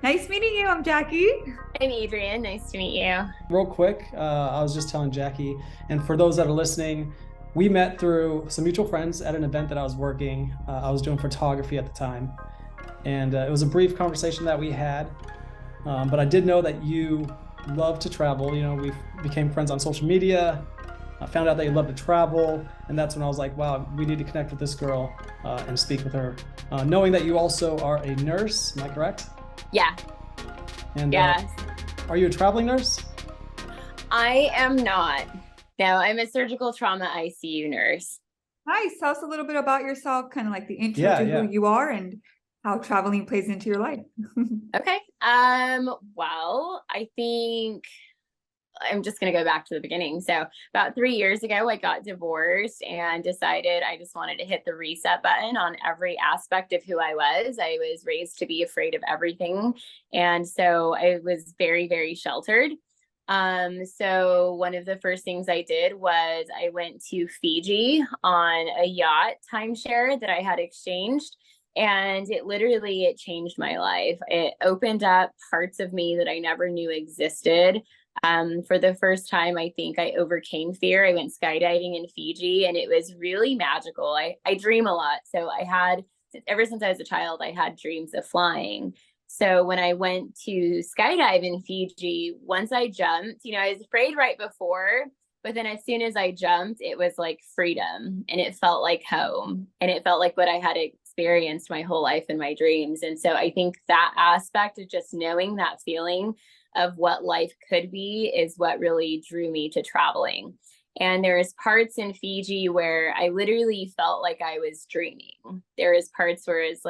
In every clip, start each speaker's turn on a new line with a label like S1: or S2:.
S1: Nice meeting you. I'm Jackie.
S2: I'm Adrienne. Nice to meet you.
S3: Real quick, I was just telling Jackie, and for those that are listening, we met through some mutual friends at an event that I was working. I was doing photography at the time, and it was a brief conversation that we had. But I did know that you love to travel. You know, we became friends on social media. I found out that you love to travel, and that's when I was like, wow, we need to connect with this girl and speak with her. Knowing that you also are a nurse, am I correct?
S2: Yeah,
S3: And
S2: yeah.
S3: are you a traveling nurse?
S2: I am not. No, I'm a surgical trauma ICU nurse.
S1: Nice. Tell us a little bit about yourself, kind of like the intro
S3: Yeah,
S1: to who
S3: yeah.
S1: you are and how traveling plays into your life.
S2: Okay. Well, I think I'm just going to go back to the beginning. So, about 3 years ago, I got divorced and decided I just wanted to hit the reset button on every aspect of who I was. I was raised to be afraid of everything. And so I was very, very sheltered. So one of the first things I did was I went to Fiji on a yacht timeshare that I had exchanged. And it changed my life. It opened up parts of me that I never knew existed. For the first time, I think I overcame fear. I went skydiving in Fiji and it was really magical. I dream a lot. So ever since I was a child, I had dreams of flying. So when I went to skydive in Fiji, once I jumped, I was afraid right before, but then as soon as I jumped, it was like freedom and it felt like home and it felt like what I had experienced my whole life in my dreams. And so I think that aspect of just knowing that feeling of what life could be is what really drew me to traveling. And there's parts in Fiji where I literally felt like I was dreaming. There is parts where it's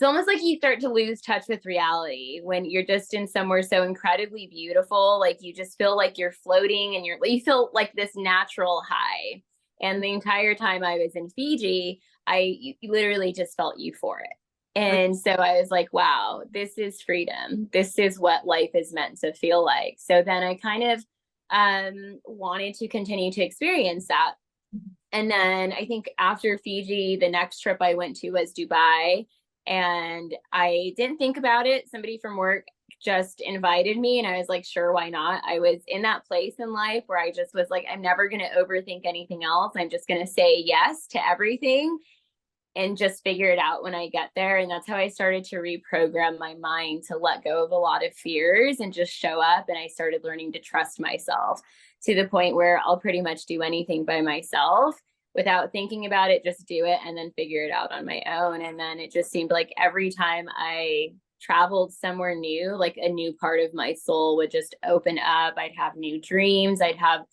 S2: almost like you start to lose touch with reality when you're just in somewhere so incredibly beautiful. Like you just feel like you're floating and you feel like this natural high. And the entire time I was in Fiji, I literally just felt euphoric. And so I was like, wow, this is freedom. This is what life is meant to feel like. So then I kind of wanted to continue to experience that. And then I think after Fiji, the next trip I went to was Dubai. And I didn't think about it. Somebody from work just invited me, and I was like, sure, why not? I was in that place in life where I just was like, I'm never going to overthink anything else. I'm just going to say yes to everything and just figure it out when I get there. And that's how I started to reprogram my mind to let go of a lot of fears and just show up. And I started learning to trust myself to the point where I'll pretty much do anything by myself without thinking about it, just do it and then figure it out on my own. And then it just seemed like every time I traveled somewhere new, like a new part of my soul would just open up. I'd have new dreams. I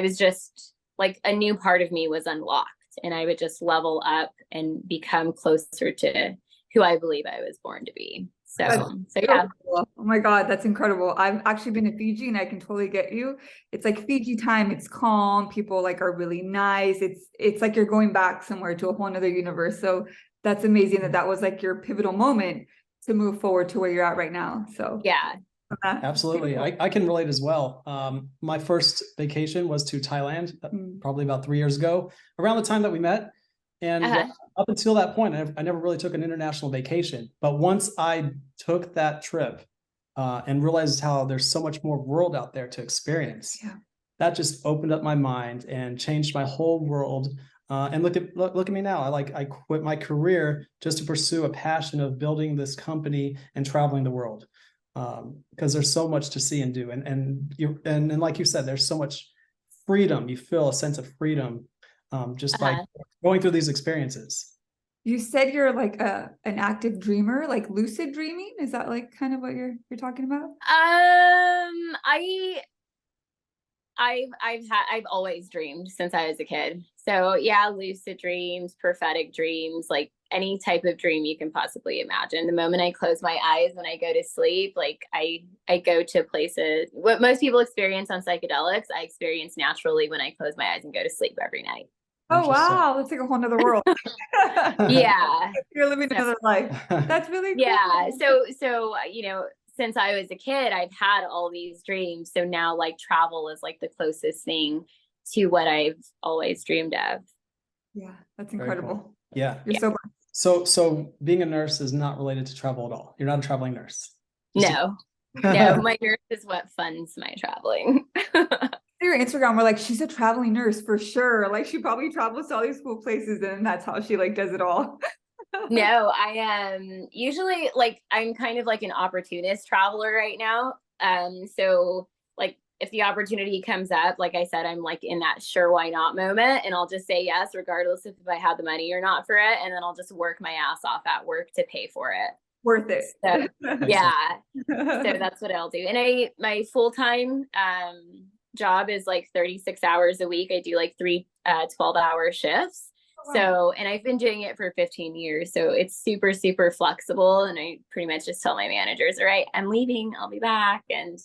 S2: was just like a new part of me was unlocked and I would just level up and become closer to who I believe I was born to be.
S1: That's
S2: So
S1: so
S2: yeah.
S1: cool. Oh my God, that's incredible. I've actually been to Fiji and I can totally get you. It's like Fiji time, it's calm, people like are really nice. It's like you're going back somewhere to a whole nother universe. So that's amazing that that was like your pivotal moment to move forward to where you're at right now. So
S2: Yeah.
S3: Absolutely. I can relate as well. My first vacation was to Thailand, probably about 3 years ago, around the time that we met. And
S2: Uh-huh.
S3: up until that point, I never really took an international vacation. But once I took that trip and realized how there's so much more world out there to experience,
S1: yeah.
S3: that just opened up my mind and changed my whole world. And look at me now. I quit my career just to pursue a passion of building this company and traveling the world. Because there's so much to see and do, and like you said, there's so much freedom. You feel a sense of freedom just by
S2: Uh-huh.
S3: going through these experiences.
S1: You said you're like an active dreamer, like lucid dreaming. Is that like kind of what you're talking about?
S2: I I've always dreamed since I was a kid. So yeah, lucid dreams, prophetic dreams, like any type of dream you can possibly imagine. The moment I close my eyes when I go to sleep, like I go to places what most people experience on psychedelics, I experience naturally when I close my eyes and go to sleep every night.
S1: Oh
S3: Interesting.
S1: wow, that's like a whole nother world.
S2: Yeah.
S1: You're living
S2: So
S1: another life. That's really
S2: yeah.
S1: cool.
S2: So since I was a kid, I've had all these dreams. So now like travel is like the closest thing to what I've always dreamed of.
S1: Yeah, that's
S3: Very cool.
S1: incredible.
S3: Yeah.
S1: You're
S2: Yeah.
S1: so
S3: So being a nurse is not related to travel at all. You're not a traveling nurse.
S2: No, no, my nurse is what funds my traveling.
S1: Your Instagram, we're like, she's a traveling nurse for sure. Like she probably travels to all these cool places and that's how she like does it all.
S2: No, I am usually like, I'm kind of like an opportunist traveler right now. So like if the opportunity comes up, like I said, I'm like in that sure why not moment, and I'll just say yes, regardless if I have the money or not for it. And then I'll just work my ass off at work to pay for it.
S1: Worth it.
S2: So, yeah. So that's what I'll do. And my full-time job is like 36 hours a week. I do like 3 12-hour shifts. So, and I've been doing it for 15 years. So it's super, super flexible. And I pretty much just tell my managers, all right, I'm leaving, I'll be back. And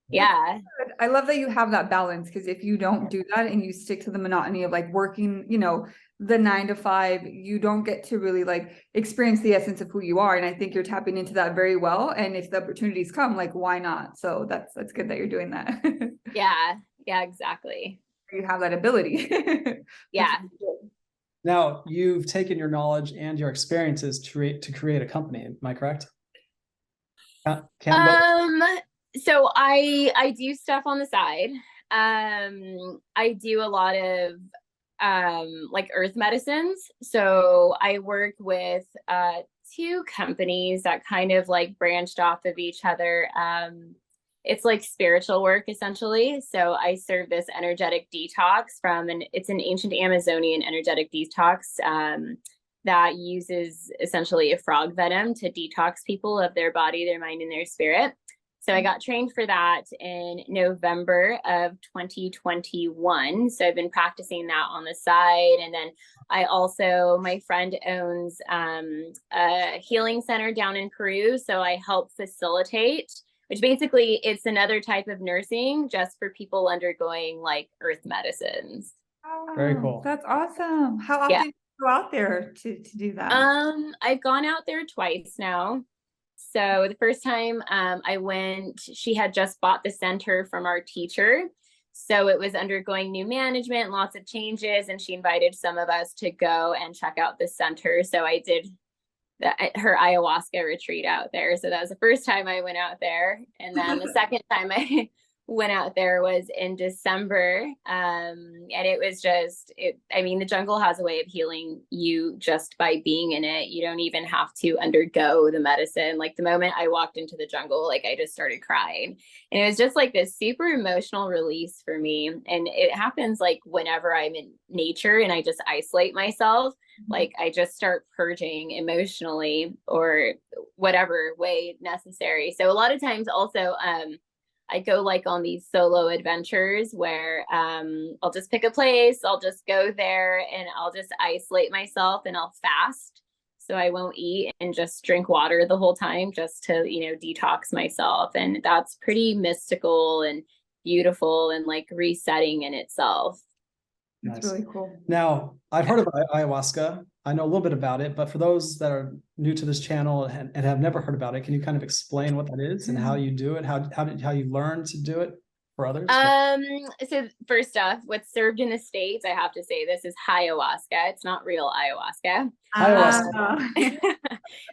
S2: yeah.
S1: I love that you have that balance, because if you don't do that and you stick to the monotony of like working, you know, the 9 to 5, you don't get to really like experience the essence of who you are. And I think you're tapping into that very well. And if the opportunities come, like, why not? So that's good that you're doing that.
S2: Yeah, exactly.
S1: You have that ability.
S2: Yeah.
S3: Now you've taken your knowledge and your experiences to create a company. Am I correct?
S2: So I do stuff on the side. I do a lot of like earth medicines. So I work with 2 companies that kind of like branched off of each other. It's like spiritual work essentially. So I serve this energetic detox it's an ancient Amazonian energetic detox that uses essentially a frog venom to detox people of their body, their mind, and their spirit. So I got trained for that in November of 2021. So I've been practicing that on the side. And then my friend owns a healing center down in Peru. So I help facilitate, which basically it's another type of nursing just for people undergoing like earth medicines.
S1: Oh,
S3: very cool.
S1: That's awesome. How often do you go out there to do that?
S2: I've gone out there twice now. So the first time I went, she had just bought the center from our teacher. So it was undergoing new management, lots of changes, and she invited some of us to go and check out the center. So I did her ayahuasca retreat out there. So that was the first time I went out there. And then the second time I went out there was in December. And it was the jungle has a way of healing you just by being in it. You don't even have to undergo the medicine. Like the moment I walked into the jungle, like I just started crying. And it was just like this super emotional release for me. And it happens like whenever I'm in nature and I just isolate myself, like I just start purging emotionally or whatever way necessary. So a lot of times also, I go like on these solo adventures where I'll just pick a place, I'll just go there and I'll just isolate myself and I'll fast. So I won't eat and just drink water the whole time just to, detox myself. And that's pretty mystical and beautiful and like resetting in itself.
S1: That's
S3: Nice.
S1: really cool.
S3: Now, I've heard of ayahuasca. I know a little bit about it, but for those that are new to this channel and have never heard about it, can you kind of explain what that is and how you do it? How you learn to do it for others?
S2: So first off, what's served in the States, I have to say this is ayahuasca. It's not real ayahuasca.
S3: Ayahuasca.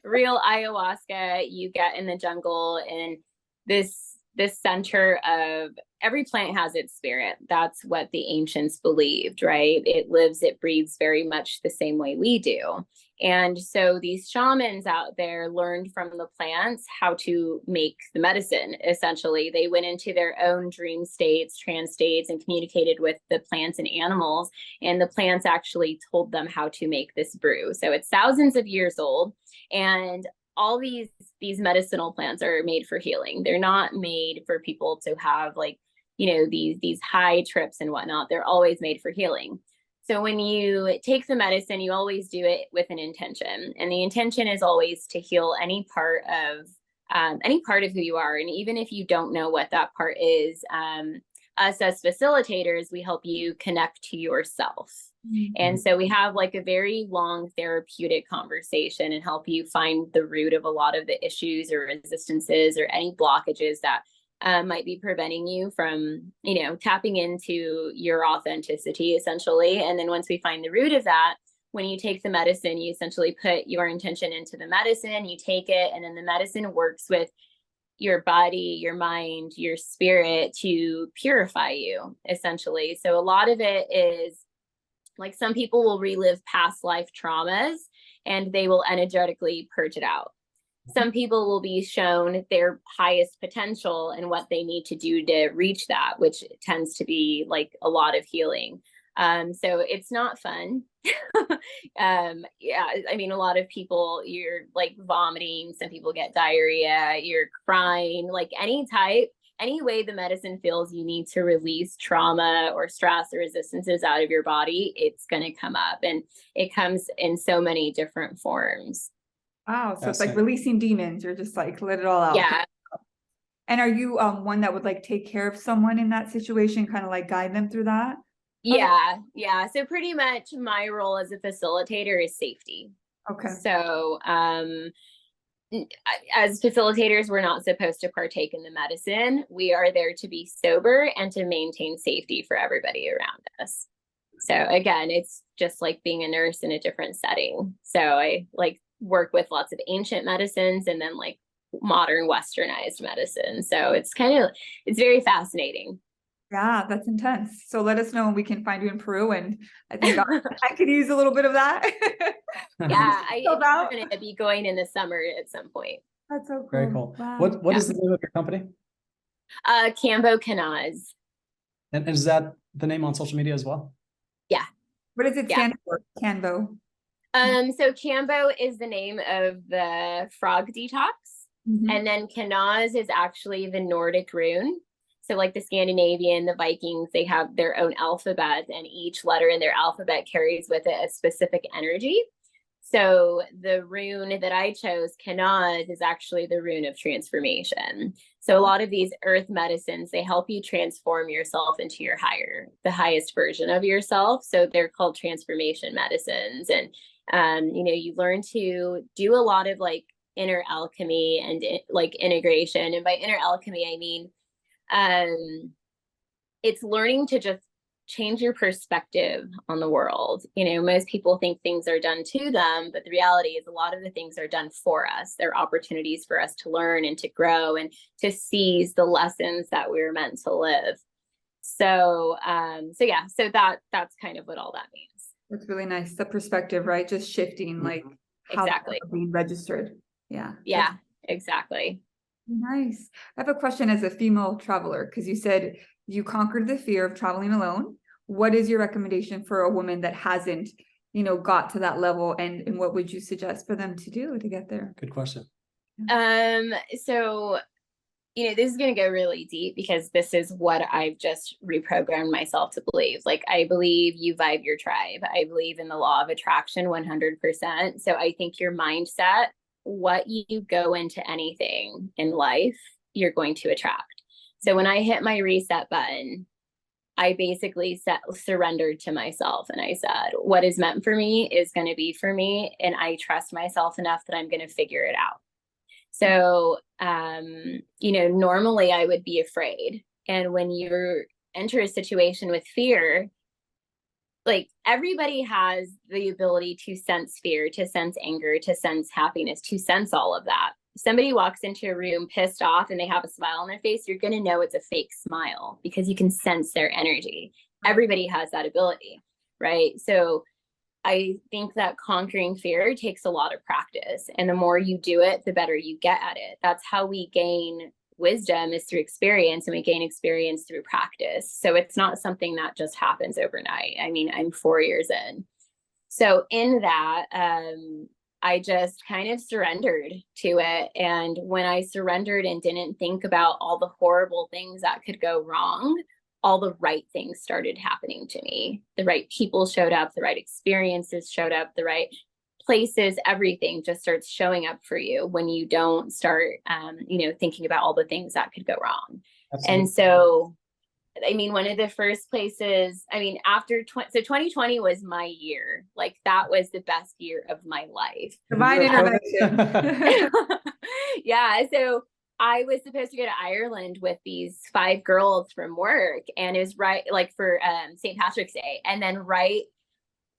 S2: Real ayahuasca you get in the jungle, and this center of every plant has its spirit. That's what the ancients believed, right? It lives, it breathes very much the same way we do. And so these shamans out there learned from the plants how to make the medicine. Essentially, they went into their own dream states, trance states, and communicated with the plants and animals. And the plants actually told them how to make this brew. So it's thousands of years old. And all these medicinal plants are made for healing. They're not made for people to have like, these high trips and whatnot. They're always made for healing. So when you take the medicine, you always do it with an intention. And the intention is always to heal any part of who you are. And even if you don't know what that part is, us as facilitators, we help you connect to yourself. Mm-hmm. And so we have like a very long therapeutic conversation and help you find the root of a lot of the issues or resistances or any blockages that might be preventing you from, tapping into your authenticity, essentially. And then once we find the root of that, when you take the medicine, you essentially put your intention into the medicine, you take it, and then the medicine works with your body, your mind, your spirit to purify you, essentially. So a lot of it is like some people will relive past life traumas and they will energetically purge it out. Some people will be shown their highest potential and what they need to do to reach that, which tends to be like a lot of healing. So it's not fun. Yeah, I mean, a lot of people, you're like vomiting, some people get diarrhea, you're crying, like any way the medicine feels you need to release trauma or stress or resistances out of your body, it's going to come up, and it comes in so many different forms.
S1: Wow. So it's like releasing demons. You're just like, let it all out.
S2: Yeah.
S1: And are you one that would like take care of someone in that situation, kind of like guide them through that?
S2: Yeah. Yeah. So pretty much my role as a facilitator is safety.
S1: Okay.
S2: So, as facilitators, we're not supposed to partake in the medicine. We are there to be sober and to maintain safety for everybody around us. So again, it's just like being a nurse in a different setting. So I like work with lots of ancient medicines and then like modern westernized medicine. So it's very fascinating.
S1: Yeah, that's intense. So let us know when we can find you in Peru. And I think I could use a little bit of that.
S2: Yeah, I'm going to be going in the summer at some point.
S1: That's so cool.
S3: Very cool.
S1: Wow.
S3: What is the name of your company?
S2: Kambokenaz.
S3: And is that the name on social media as well?
S2: Yeah.
S1: What does it stand for? Kambo.
S2: So Kambo is the name of the frog detox.
S1: Mm-hmm.
S2: And then Kenaz is actually the Nordic rune. So like the Scandinavian, the Vikings, they have their own alphabet, and each letter in their alphabet carries with it a specific energy. So the rune that I chose, Kenaz, is actually the rune of transformation. So a lot of these earth medicines, they help you transform yourself into the highest version of yourself. So they're called transformation medicines. And, you learn to do a lot of like inner alchemy and like integration. And by inner alchemy, I mean, it's learning to just change your perspective on the world. Most people think things are done to them, but the reality is a lot of the things are done for us. They're opportunities for us to learn and to grow and to seize the lessons that we're meant to live. So that's kind of what all that means.
S1: That's really nice. The perspective, right? Just shifting, like how
S2: exactly
S1: being registered. Yeah.
S2: Yeah, exactly.
S1: Nice. I have a question as a female traveler, because you said you conquered the fear of traveling alone. What is your recommendation for a woman that hasn't, got to that level, and what would you suggest for them to do to get there?
S3: Good question.
S2: So, this is going to go really deep because this is what I've just reprogrammed myself to believe. Like, I believe you vibe your tribe. I believe in the law of attraction 100%. So I think your mindset, what you go into anything in life, you're going to attract. So when I hit my reset button, I basically surrendered to myself, and I said, what is meant for me is going to be for me. And I trust myself enough that I'm going to figure it out. So, normally I would be afraid. And when you enter a situation with fear, like everybody has the ability to sense fear, to sense anger, to sense happiness, to sense all of that. If somebody walks into a room pissed off and they have a smile on their face, you're going to know it's a fake smile because you can sense their energy. Everybody has that ability, right? So I think that conquering fear takes a lot of practice, and the more you do it, the better you get at it. That's how we gain wisdom, is through experience, and we gain experience through practice. So it's not something that just happens overnight. I mean, I'm 4 years in. So in that, I just kind of surrendered to it. And when I surrendered and didn't think about all the horrible things that could go wrong, all the right things started happening to me. The right people showed up, the right experiences showed up, the right places, everything just starts showing up for you when you don't start, thinking about all the things that could go wrong. Absolutely. And so, I mean, one of the first places, after 2020 was my year. Like, that was the best year of my life.
S1: Divine intervention.
S2: Yeah. So I was supposed to go to Ireland with these 5 girls from work, and it was for St. Patrick's Day. And then right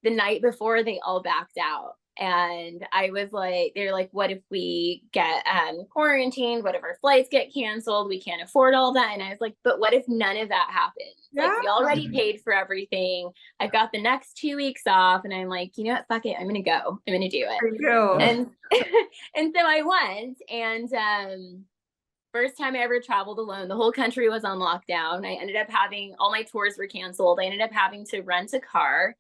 S2: the night before, they all backed out. And I was like, they're like, what if we get quarantined? What if our flights get canceled? We can't afford all that. And I was like, but what if none of that happens?
S1: Yeah.
S2: Like, we already paid for everything. I've got the next 2 weeks off. And I'm like, you know what? Fuck it. I'm going to go. I'm going to do it.
S1: There you go.
S2: And, and so I went, and first time I ever traveled alone. The whole country was on lockdown. I ended up having, all my tours were canceled. I ended up having to rent a car.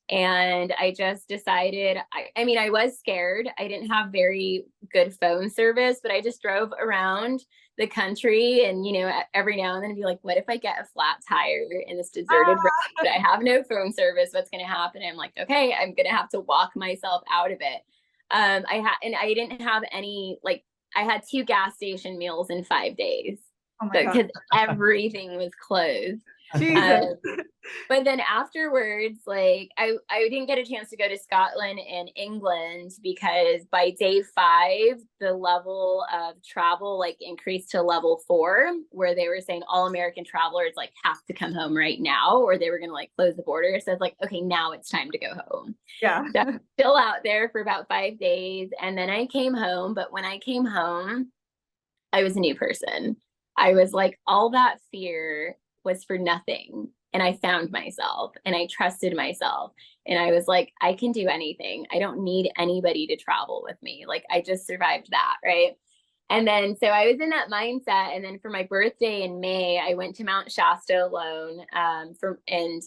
S2: And I just decided, I mean, I was scared. I didn't have very good phone service, but I just drove around the country, and, you know, every now and then I'd be like, what if I get a flat tire in this deserted road, but I have no phone service? What's going to happen? I'm like, okay, I'm going to have to walk myself out of it. And I didn't have any, like, I had 2 gas station meals in 5 days because everything was closed.
S1: Jesus.
S2: But then afterwards, like, I didn't get a chance to go to Scotland and England because by day 5, the level of travel like increased to level 4, where they were saying all American travelers like have to come home right now, or they were going to like close the border. So it's like, okay, now it's time to go home.
S1: Yeah.
S2: So I'm still out there for about 5 days. And then I came home. But when I came home, I was a new person. I was like, all that fear was for nothing. And I found myself, and I trusted myself. And I was like, I can do anything. I don't need anybody to travel with me. Like, I just survived that. Right. And then, so I was in that mindset. And then for my birthday in May, I went to Mount Shasta alone. And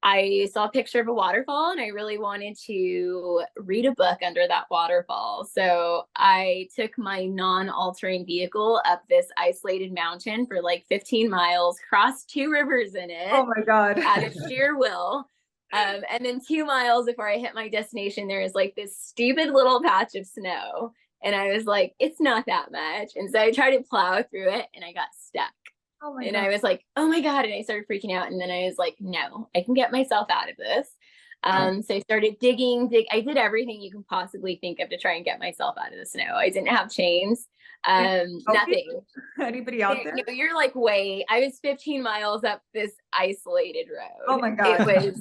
S2: I saw a picture of a waterfall, and I really wanted to read a book under that waterfall. So I took my non-altering vehicle up this isolated mountain for like 15 miles, crossed 2 rivers in it.
S1: Oh my God.
S2: Out of sheer will. And then 2 miles before I hit my destination, there was like this stupid little patch of snow. And I was like, it's not that much. And so I tried to plow through it, and I got stuck.
S1: Oh my
S2: and
S1: God.
S2: I was like, oh my God. And I started freaking out. And then I was like, no, I can get myself out of this. So I started digging. I did everything you can possibly think of to try and get myself out of the snow. I didn't have chains, nothing.
S1: Anybody out there?
S2: No, you're like, I was 15 miles up this isolated road.
S1: Oh my God.
S2: It was,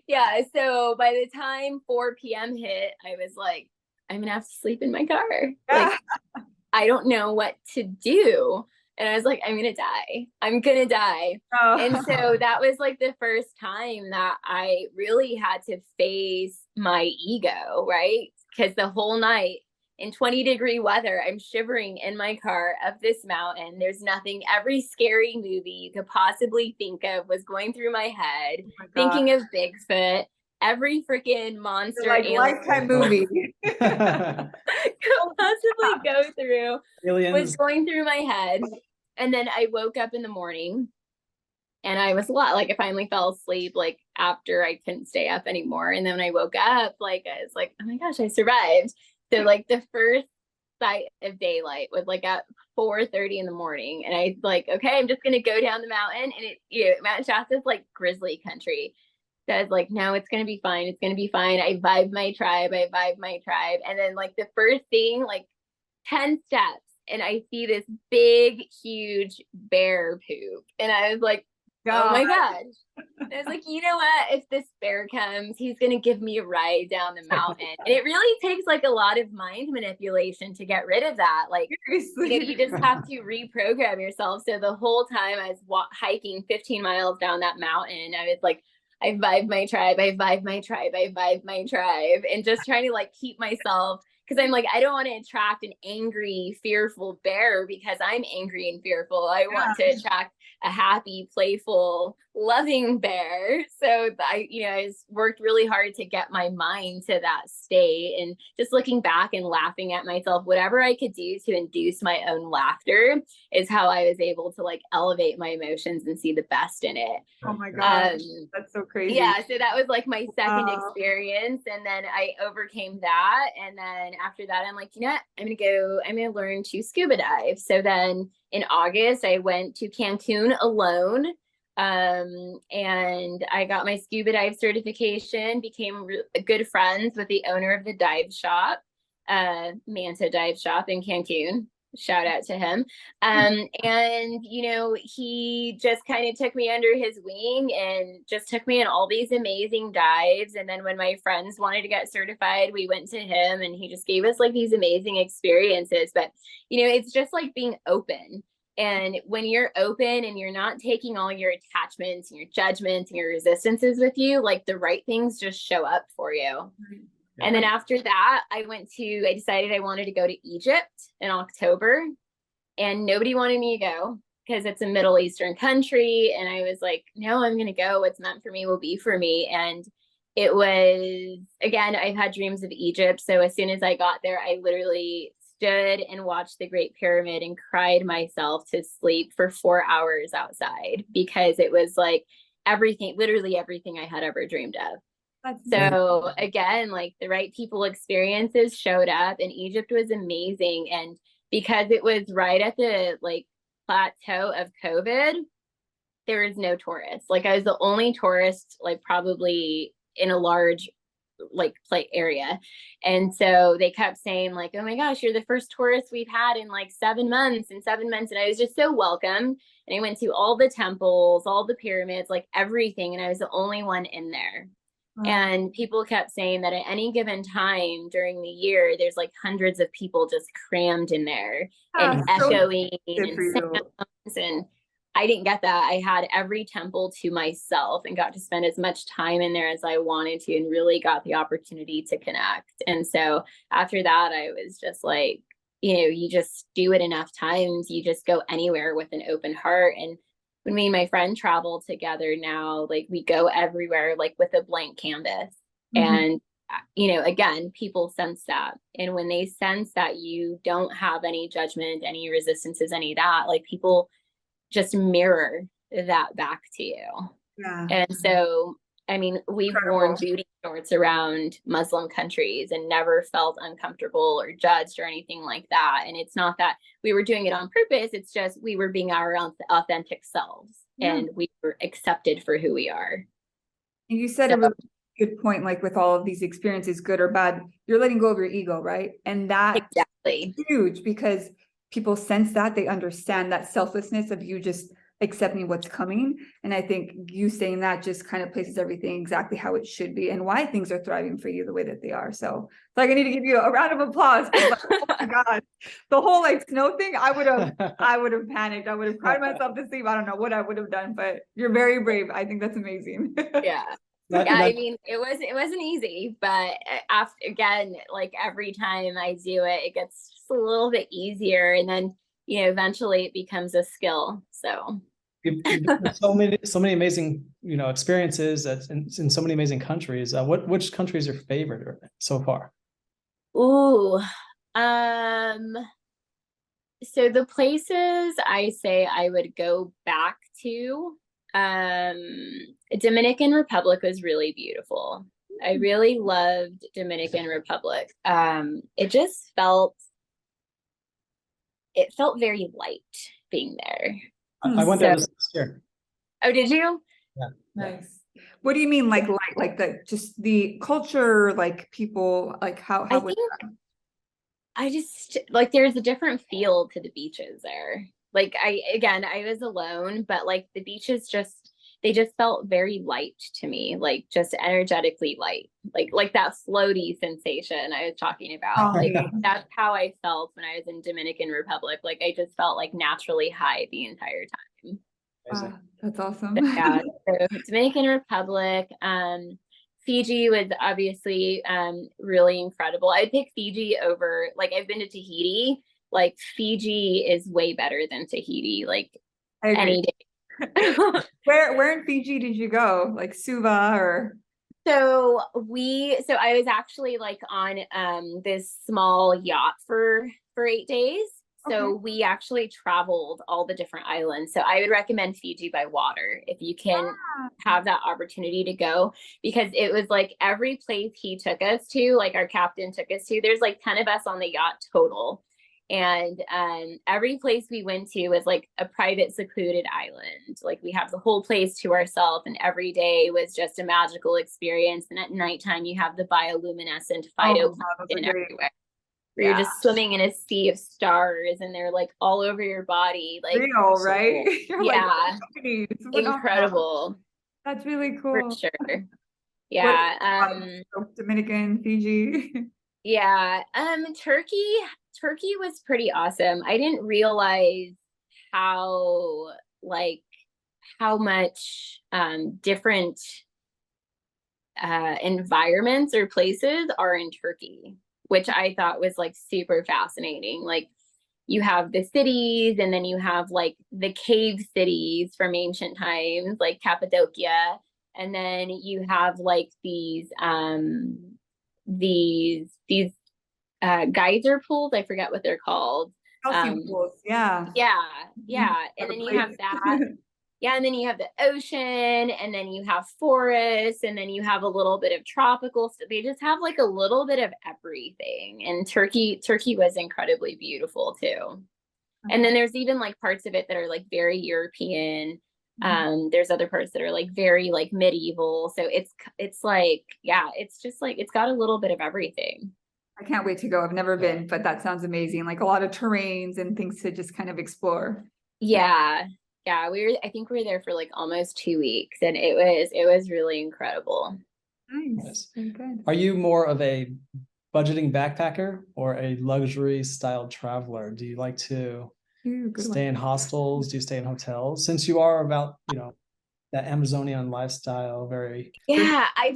S2: yeah. So by the time 4 p.m. hit, I was like, I'm going to have to sleep in my car.
S1: Yeah.
S2: Like, I don't know what to do. And I was like, I'm going to die. I'm going to die.
S1: Oh.
S2: And so that was like the first time that I really had to face my ego, right? Because the whole night in 20-degree weather, I'm shivering in my car up this mountain. There's nothing. Every scary movie you could possibly think of was going through my head, thinking of Bigfoot. Every freaking monster
S1: like Lifetime movie
S2: could possibly go through was going through my head. And then I woke up in the morning, and I was like, I finally fell asleep like after I couldn't stay up anymore. And then when I woke up, like, I was like, oh my gosh, I survived. So like the first sight of daylight was like at 4:30 in the morning. And I was like, okay, I'm just going to go down the mountain. And Mount Shasta is like grizzly country. So I was like, no, it's going to be fine. It's going to be fine. I vibe my tribe. And then like the first thing, like 10 steps, and I see this big, huge bear poop. And I was like, oh my gosh. And I was like, you know what? If this bear comes, he's going to give me a ride down the mountain. And it really takes like a lot of mind manipulation to get rid of that. Like, you just have to reprogram yourself. So the whole time I was hiking 15 miles down that mountain, I was like, I vibe my tribe. And just trying to like keep myself, because I'm like, I don't want to attract an angry, fearful bear because I'm angry and fearful. I want to attract a happy, playful, loving bear. So I just worked really hard to get my mind to that state, and just looking back and laughing at myself, whatever I could do to induce my own laughter is how I was able to like elevate my emotions and see the best in it.
S1: Oh my gosh, that's so crazy.
S2: Yeah, so that was like my second experience, and then I overcame that. And then after that, I'm like, you know what? I'm gonna learn to scuba dive. So then in August, I went to Cancun alone, and I got my scuba dive certification, became good friends with the owner of the dive shop, Manta Dive Shop in Cancun. Shout out to him. And he just kind of took me under his wing and just took me in all these amazing dives. And then when my friends wanted to get certified, we went to him and he just gave us like these amazing experiences. But it's just like being open. And when you're open and you're not taking all your attachments and your judgments and your resistances with you, like the right things just show up for you. And then after that, I decided I wanted to go to Egypt in October, and nobody wanted me to go because it's a Middle Eastern country. And I was like, no, I'm going to go. What's meant for me will be for me. And it was, again, I've had dreams of Egypt. So as soon as I got there, I literally stood and watched the Great Pyramid and cried myself to sleep for 4 hours outside, because it was like literally everything I had ever dreamed of. So again, like the right people experiences showed up, and Egypt was amazing. And because it was right at the like plateau of COVID, there was no tourists. Like I was the only tourist, like probably in a large like play area. And so they kept saying like, oh my gosh, you're the first tourist we've had in like 7 months. And I was just so welcome. And I went to all the temples, all the pyramids, like everything. And I was the only one in there. And people kept saying that at any given time during the year, there's like hundreds of people just crammed in there and echoing and sounds. And I didn't get that. I had every temple to myself and got to spend as much time in there as I wanted to, and really got the opportunity to connect. And so after that, I was just like, you just do it enough times, you just go anywhere with an open heart. And when me and my friend travel together now, like we go everywhere, like with a blank canvas. And, again, people sense that. And when they sense that you don't have any judgment, any resistances, any of that, like people just mirror that back to you. Yeah. And so, I mean, we've worn booty shorts around Muslim countries and never felt uncomfortable or judged or anything like that. And it's not that we were doing it on purpose. It's just we were being our authentic selves, and we were accepted for who we are.
S1: And you said a really good point, like with all of these experiences, good or bad, you're letting go of your ego, right? And that's huge, because people sense that, they understand that selflessness of you just accepting what's coming. And I think you saying that just kind of places everything exactly how it should be, and why things are thriving for you the way that they are. So it's like, I need to give you a round of applause. Like, oh my God, the whole like snow thing, I would have panicked. I would have cried myself to sleep. I don't know what I would have done, but you're very brave. I think that's amazing.
S2: Yeah. I mean, it wasn't easy, but after, again, like every time I do it, it gets just a little bit easier. And then, eventually it becomes a skill. So
S3: you've done so many amazing, experiences in so many amazing countries. Which country is your favorite so far?
S2: Ooh, so the places I say I would go back to, Dominican Republic was really beautiful. I really loved Dominican Republic. It felt very light being there.
S3: I went there this year.
S2: Oh, did you?
S3: Yeah.
S1: Nice. What do you mean, like light? Like just the culture, like people, like how was that?
S2: I just like there's a different feel to the beaches there. Like I was alone, but like the beaches they just felt very light to me, like just energetically light, like that floaty sensation I was talking about. Like that's how I felt when I was in Dominican Republic. Like I just felt like naturally high the entire time.
S1: That's awesome.
S2: So, yeah, so Dominican Republic, Fiji was obviously really incredible. I'd pick Fiji over, like I've been to Tahiti. Like Fiji is way better than Tahiti, like any day.
S1: Where in Fiji did you go? Like Suva or?
S2: So I was actually like on this small yacht for 8 days. So we actually traveled all the different islands. So I would recommend Fiji by water if you can have that opportunity to go, because it was like every place he took us to, like our captain took us to, there's like 10 of us on the yacht total. And every place we went to was like a private secluded island. Like we have the whole place to ourselves, and every day was just a magical experience. And at nighttime you have the bioluminescent phytoplankton everywhere. where you're just swimming in a sea of stars and they're like all over your body. Like
S1: real, right? You're like,
S2: yeah,
S1: it's phenomenal.
S2: incredible.
S1: That's really
S2: For
S1: cool.
S2: sure.
S1: What
S2: Yeah.
S1: Dominican, Fiji.
S2: Yeah. Turkey was pretty awesome. I didn't realize how like how much different environments or places are in Turkey, which I thought was like super fascinating. Like you have the cities, and then you have like the cave cities from ancient times, like Cappadocia, and then you have like these geyser pools. I forget what they're called.
S1: Calcium pools, yeah.
S2: Yeah. And then you have that. Yeah, and then you have the ocean, and then you have forests, and then you have a little bit of tropical stuff. They just have like a little bit of everything. And Turkey was incredibly beautiful too. And then there's even like parts of it that are like very European. There's other parts that are like very like medieval. So it's like, yeah, it's just like it's got a little bit of everything.
S1: I can't wait to go. I've never been, but that sounds amazing. Like a lot of terrains and things to just kind of explore.
S2: Yeah. Yeah, I think we were there for like almost 2 weeks, and it was really incredible.
S1: Nice. Very good.
S3: Are you more of a budgeting backpacker or a luxury style traveler? Do you like to stay in hostels? Do you stay in hotels? Since you are about, that Amazonian lifestyle, very.
S2: Yeah, I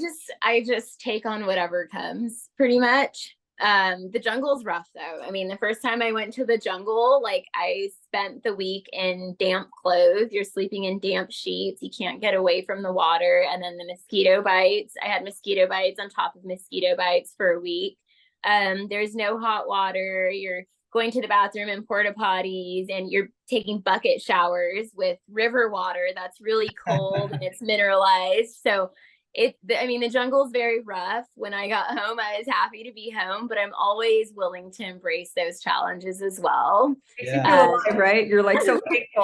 S2: just take on whatever comes pretty much. The jungle's rough though. I mean, the first time I went to the jungle, like I spent the week in damp clothes. You're sleeping in damp sheets. You can't get away from the water. And then the mosquito bites. I had mosquito bites on top of mosquito bites for a week. There's no hot water. You're going to the bathroom in porta potties, and you're taking bucket showers with river water that's really cold and it's mineralized. So the jungle's very rough. When I got home, I was happy to be home, but I'm always willing to embrace those challenges as well.
S1: Yeah. Right? You're like so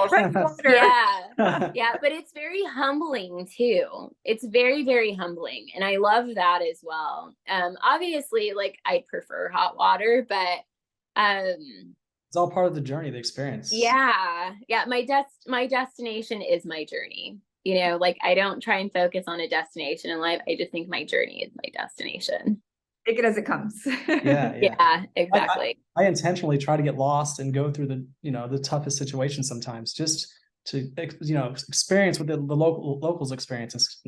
S1: thankful.
S2: Yeah, but it's very humbling too. It's very, very humbling, and I love that as well. Obviously, like I prefer hot water, but
S3: it's all part of the journey, the experience.
S2: Yeah. My destination is my journey. Like I don't try and focus on a destination in life. I just think my journey is my destination.
S1: Take it as it comes.
S2: Yeah, exactly.
S3: I intentionally try to get lost and go through the toughest situations sometimes, just to experience what the locals experience.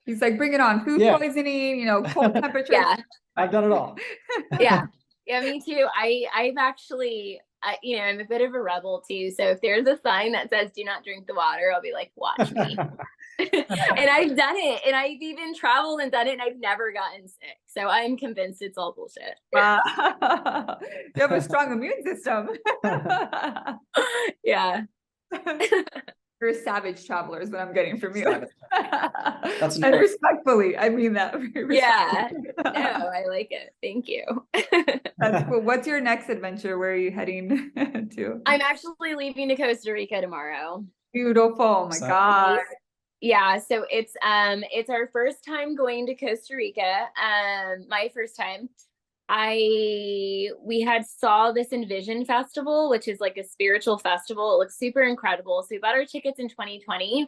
S1: He's like, bring it on. Food poisoning, cold temperatures.
S3: Yeah, I've done it all.
S2: Yeah, me too. I've actually, I'm a bit of a rebel too. So if there's a sign that says "Do not drink the water," I'll be like, "Watch me." And I've done it, and I've even traveled and done it, and I've never gotten sick. So I'm convinced it's all bullshit.
S1: You have a strong immune system.
S2: Yeah.
S1: You're a savage traveler is what I'm getting from you.
S3: That's
S1: and respectfully, I mean that very
S2: respectfully. No, I like it. Thank you.
S1: That's cool. What's your next adventure? Where are you heading to?
S2: I'm actually leaving to Costa Rica tomorrow.
S1: Beautiful. Oh my God.
S2: Yeah, so it's our first time going to Costa Rica. My first time. We had saw this Envision Festival, which is like a spiritual festival. It looks super incredible. So we bought our tickets in 2020,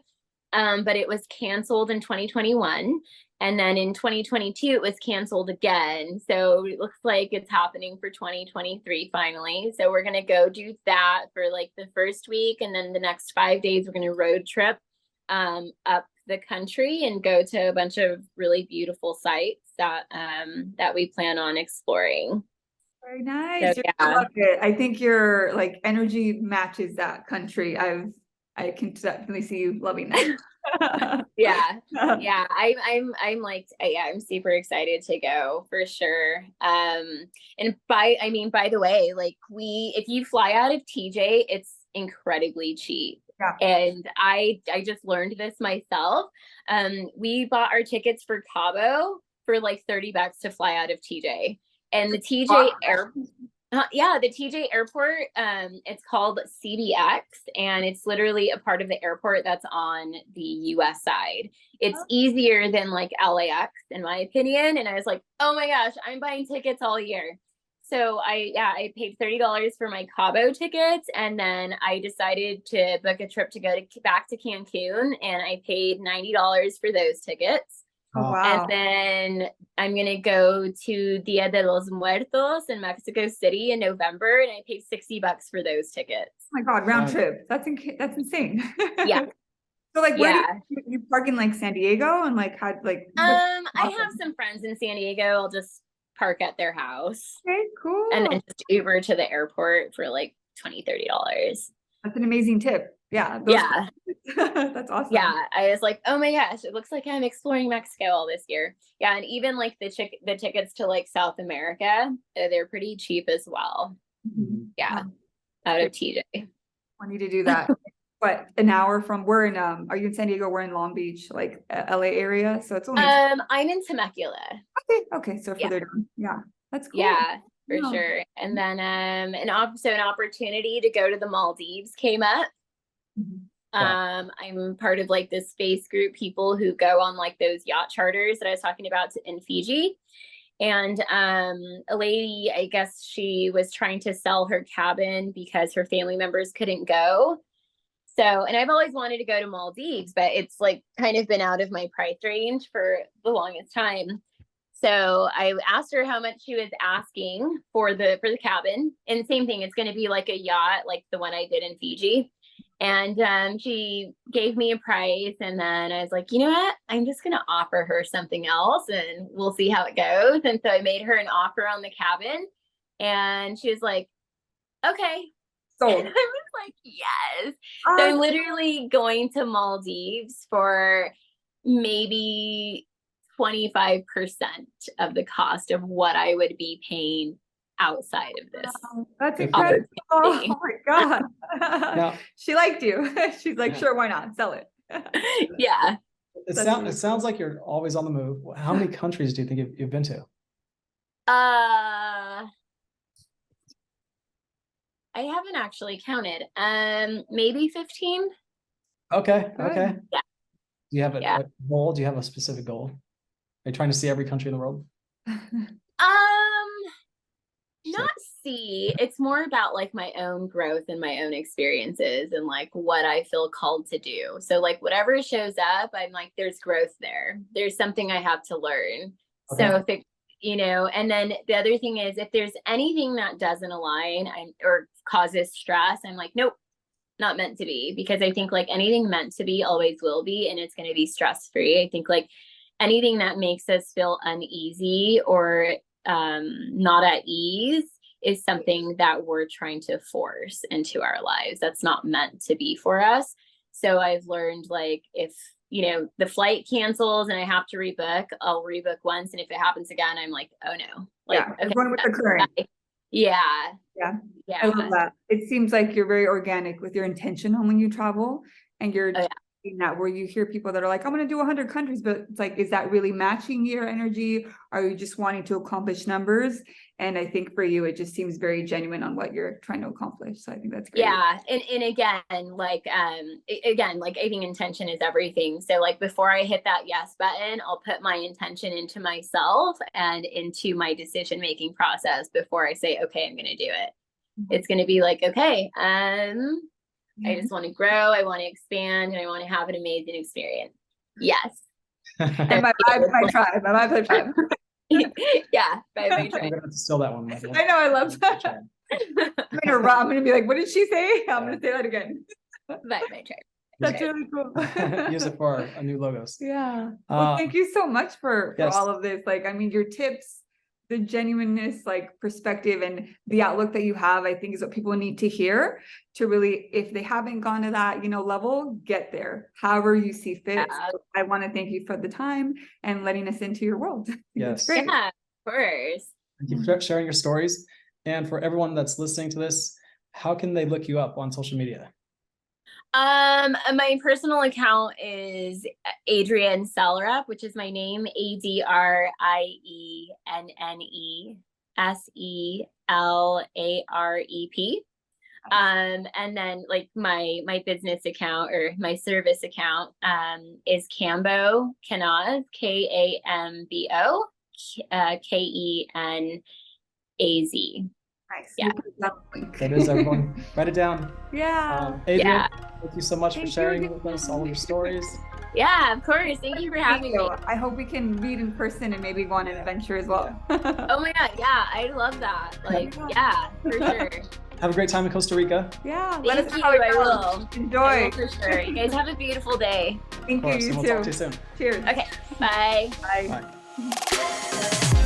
S2: but it was canceled in 2021. And then in 2022, it was canceled again. So it looks like it's happening for 2023 finally. So we're going to go do that for like the first week. And then the next 5 days, we're going to road trip up the country and go to a bunch of really beautiful sites that we plan on exploring.
S1: Very nice.
S2: So,
S1: I love it. I think your like energy matches that country. I can definitely see you loving that.
S2: Yeah. I'm super excited to go for sure. And by the way, like if you fly out of TJ, it's incredibly cheap. Yeah. And I just learned this myself. We bought our tickets for Cabo for like $30 to fly out of TJ, and the TJ the TJ airport, it's called CBX, and it's literally a part of the airport that's on the US side. It's easier than like LAX in my opinion. And I was like, oh my gosh, I'm buying tickets all year. So I paid $30 for my Cabo tickets, and then I decided to book a trip to go back to Cancun, and I paid $90 for those tickets.
S1: Oh,
S3: Wow.
S1: wow.
S2: And then I'm gonna go to Dia de los Muertos in Mexico City in November, and I paid $60 for those tickets.
S1: Oh my God, round
S3: Wow.
S1: trip. That's insane.
S2: Yeah.
S1: So like, where
S2: Yeah.
S1: do you park in like San Diego and like how like?
S2: I have some friends in San Diego. I'll just park at their house
S1: Okay, cool.
S2: and then just Uber to the airport for like $20-$30.
S1: That's an amazing tip. Yeah.
S2: Yeah.
S1: That's awesome.
S2: Yeah. I was like, oh my gosh, it looks like I'm exploring Mexico all this year. Yeah. And even like the tickets to like South America, they're pretty cheap as well.
S1: Mhm.
S2: Yeah.
S1: Wow.
S2: Out of TJ.
S1: I need to do that. But an hour from we're in are you in San Diego? We're in Long Beach, like LA area. So it's only
S2: I'm in Temecula.
S1: okay. So
S2: Yeah.
S1: further down. Yeah. That's cool.
S2: Yeah, for
S1: Yeah.
S2: sure. And then an opportunity to go to the Maldives came up.
S1: Mhm.
S2: I'm part of like this space group, people who go on like those yacht charters that I was talking about in Fiji. And a lady, I guess she was trying to sell her cabin because her family members couldn't go. So, and I've always wanted to go to Maldives, but it's like kind of been out of my price range for the longest time. So I asked her how much she was asking for the cabin, and same thing, it's going to be like a yacht, like the one I did in Fiji. And she gave me a price, and then I was like, you know what? I'm just going to offer her something else, and we'll see how it goes. And so I made her an offer on the cabin, and she was like, okay.
S1: So
S2: I was like, yes. So I'm literally going to Maldives for maybe 25% of the cost of what I would be paying outside of this.
S1: that's
S3: Good for you.
S1: incredible. Oh my God.
S3: Now,
S1: She liked you. She's like,
S3: Yeah.
S1: sure, why not? Sell it.
S2: Yeah.
S3: it
S1: That's really
S3: sounds like you're always on the move. How many countries do you think you've been to?
S2: I haven't actually counted. Maybe 15.
S3: Okay.
S1: Good.
S3: Okay.
S2: Yeah.
S3: Do you have a
S2: Yeah.
S3: goal? Do you have a specific goal? Are you trying to see every country in the world?
S2: Not see. It's more about like my own growth and my own experiences and like what I feel called to do. So like whatever shows up, I'm like, there's growth there. There's something I have to learn.
S3: Okay.
S2: So if it, and then the other thing is if there's anything that doesn't align or causes stress, I'm like, nope, not meant to be, because I think like anything meant to be always will be, and it's going to be stress free. I think like anything that makes us feel uneasy or not at ease is something that we're trying to force into our lives. That's not meant to be for us. So I've learned like if the flight cancels and I have to rebook, I'll rebook once, and if it happens again, I'm like, oh no, like
S1: Yeah, going with the current.
S2: Yeah.
S1: I love that. It seems like you're very organic with your intention on when you travel, and you're doing that where you hear people that are like, I'm going to do 100 countries, but it's like, is that really matching your energy? Are you just wanting to accomplish numbers? And I think for you, it just seems very genuine on what you're trying to accomplish. So I think that's great.
S2: Yeah. And again, like, like I think intention is everything. So like before I hit that yes button, I'll put my intention into myself and into my decision-making process before I say, okay, I'm going to do it. It's going to be like, okay, I just want to grow. I want to expand, and I want to have an amazing experience. Yes.
S1: And my tribe.
S2: Yeah.
S3: I'm gonna have to steal that one.
S1: I know, I love that. I'm gonna be like, what did she say? I'm gonna say that again.
S2: My tribe.
S1: That's really cool.
S3: Use it for our new logos.
S1: Yeah. Well, thank you so much for
S3: yes.
S1: all of this. Like, I mean, your tips, the genuineness, like perspective and the outlook that you have, I think is what people need to hear to really, if they haven't gone to that, level, get there, however you see fit. So I want to thank you for the time and letting us into your world.
S3: Yes.
S1: Great.
S2: Yeah, of course.
S3: Thank you for sharing your stories. And for everyone that's listening to this, how can they look you up on social media?
S2: My personal account is Adrienne Selarep, which is my name, ADRIENNESELAREP. And then like my business account or my service account is kambokenaz, KAMBO, KENAZ.
S1: Nice.
S2: Yeah.
S1: We'll put that link.
S3: There it is, everyone. Write it down.
S1: Yeah.
S3: Adrienne,
S2: Yeah.
S3: thank you so much for
S1: Thank you
S3: sharing
S1: again.
S3: with us all of your stories.
S2: Yeah, of course. Thank you for having me.
S1: I hope we can meet in person and maybe go on an adventure as well.
S2: Oh my God. Yeah, I love that. Like, yeah, for sure.
S3: Have a great time in Costa Rica.
S1: Yeah. Let us
S2: Thank
S1: know
S2: you.
S1: how it
S2: I
S1: goes.
S2: will.
S1: Enjoy.
S2: I will for sure. You guys have a beautiful day.
S1: Thank
S3: Of
S1: you.
S3: course,
S1: You
S3: and we'll
S1: too.
S3: talk to you soon.
S1: Cheers.
S2: Okay. Bye.
S1: Bye.
S3: Bye.